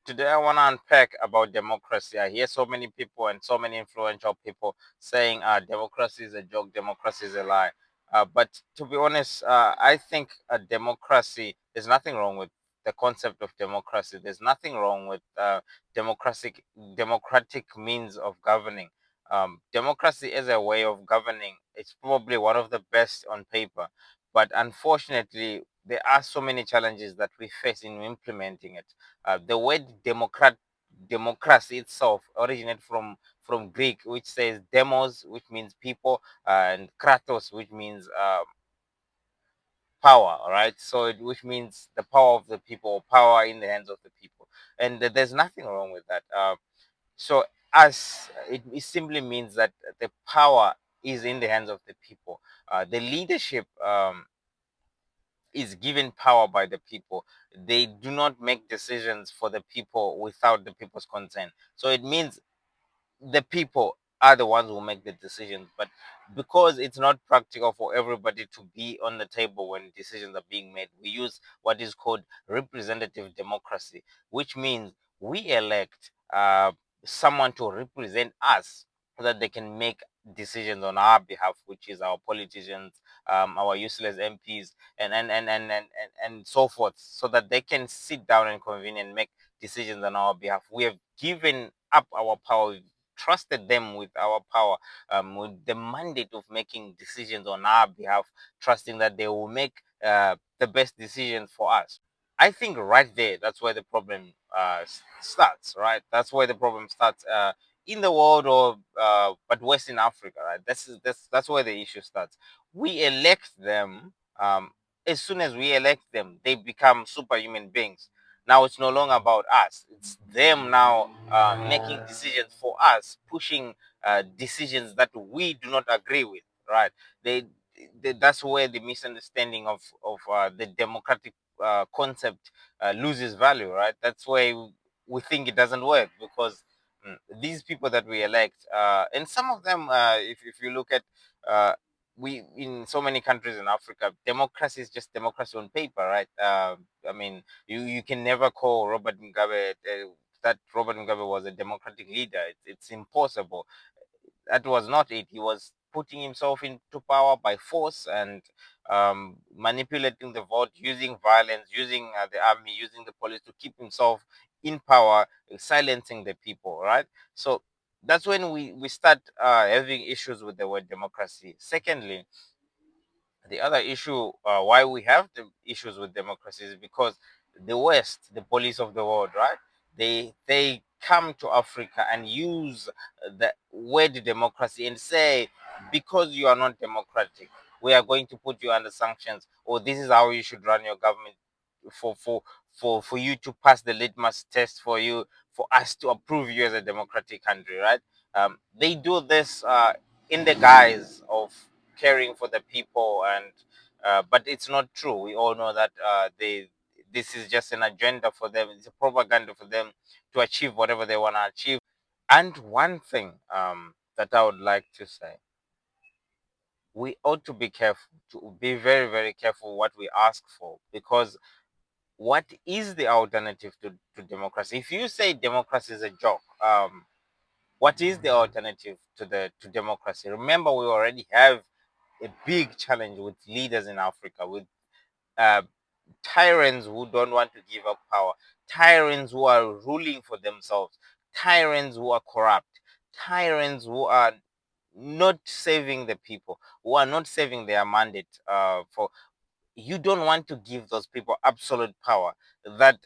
Today I want to unpack about democracy. I hear so many people and so many influential people saying democracy is a joke, democracy is a lie. But to be honest, I think a democracy, there's nothing wrong with the concept of democracy. There's nothing wrong with democratic means of governing. Democracy is a way of governing. It's probably one of the best on paper, but unfortunately, there are so many challenges that we face in implementing it. The word democracy itself originated from Greek, which says demos, which means people, and kratos, which means power. All right, so which means the power of the people, power in the hands of the people, and there's nothing wrong with that. So as it simply means that the power is in the hands of the people. The leadership is given power by the people. They do not make decisions for the people without the people's consent. So it means the people are the ones who make the decisions. But because it's not practical for everybody to be on the table when decisions are being made, we use what is called representative democracy, which means we elect someone to represent us so that they can make decisions on our behalf, which is our politicians, our useless MPs, and so forth, so that they can sit down and convene and make decisions on our behalf. We have given up our power, trusted them with our power, with the mandate of making decisions on our behalf, trusting that they will make the best decisions for us. I think right there, that's where the problem starts. Right, that's where the problem starts in the world, or but West in Africa. Right, that's where the issue starts. We elect them. As soon as we elect them, they become superhuman beings. Now it's no longer about us. It's them now making decisions for us, pushing decisions that we do not agree with. Right? That's where the misunderstanding of the democratic concept loses value. Right? That's why we think it doesn't work because these people that we elect, and some of them, if you look at uh, we in so many countries in Africa, democracy is just democracy on paper, right? I mean, you can never call Robert Mugabe that Robert Mugabe was a democratic leader. It's impossible. That was not it. He was putting himself into power by force and manipulating the vote, using violence, using the army, using the police to keep himself in power, silencing the people, right? So that's when we start having issues with the word democracy. Secondly, the other issue why we have the issues with democracy is because the West, the police of the world, right? They come to Africa and use the word democracy and say, because you are not democratic, we are going to put you under sanctions, or this is how you should run your government for for for you to pass the litmus test, for you, for us to approve you as a democratic country, right? They do this in the guise of caring for the people, and but it's not true. We all know that they this is just an agenda for them. It's a propaganda for them to achieve whatever they want to achieve. And one thing that I would like to say, we ought to be careful, to be very, very careful what we ask for, because what is the alternative to democracy? If you say democracy is a joke, what is the alternative to democracy? Remember, we already have a big challenge with leaders in Africa, with uh, tyrants who don't want to give up power, tyrants who are ruling for themselves, tyrants who are corrupt, tyrants who are not saving the people, who are not saving their mandate. For You don't want to give those people absolute power. That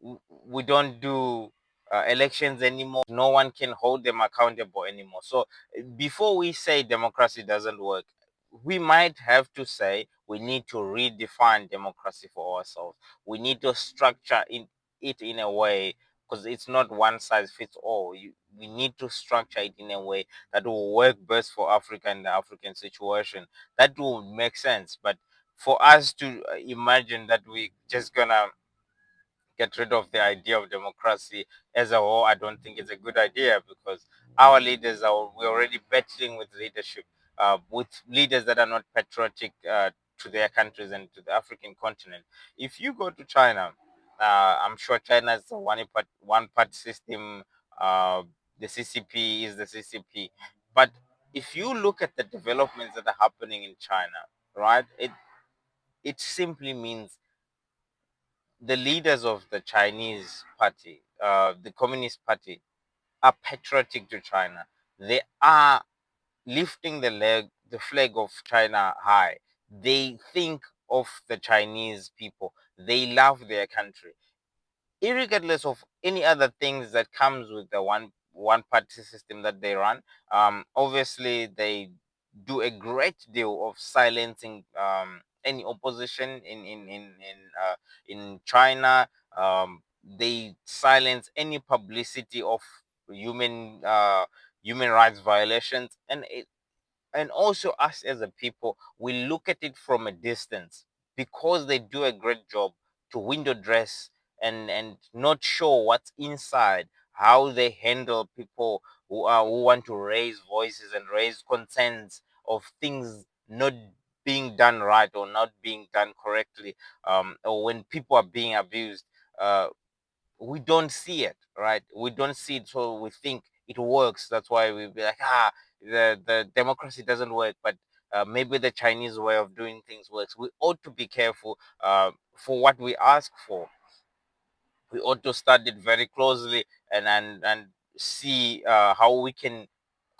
we don't do elections anymore. No one can hold them accountable anymore. So before we say democracy doesn't work, we might have to say we need to redefine democracy for ourselves. We need to structure it in a way, because it's not one size fits all. We need to structure it in a way that will work best for Africa and the African situation. That will make sense. But for us to imagine that we just gonna get rid of the idea of democracy as a whole, I don't think it's a good idea, because our leaders are we're already battling with leadership, with leaders that are not patriotic to their countries and to the African continent. If you go to China, I'm sure China is a one part system. Uh, the CCP is the CCP, but if you look at the developments that are happening in China, right? It simply means the leaders of the Chinese party, the Communist Party, are patriotic to China. They are lifting the flag of China high. They think of the Chinese people. They love their country, irregardless of any other things that comes with the one party system that they run. Obviously they do a great deal of silencing any opposition in China. They silence any publicity of human human rights violations, and also us as a people, we look at it from a distance because they do a great job to window dress and not show what's inside, how they handle people who want to raise voices and raise concerns of things not being done right or not being done correctly, or when people are being abused. We don't see it, right? We don't see it, so we think it works. That's why we be like, the democracy doesn't work, but maybe the Chinese way of doing things works. We ought to be careful for what we ask for. We ought to study it very closely and see how we can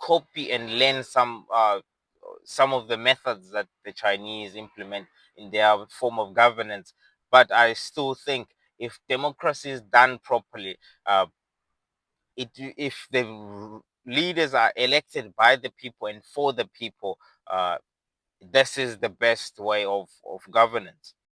copy and learn some of the methods that the Chinese implement in their form of governance. But I still think if democracy is done properly, uh, if the leaders are elected by the people and for the people, this is the best way of governance.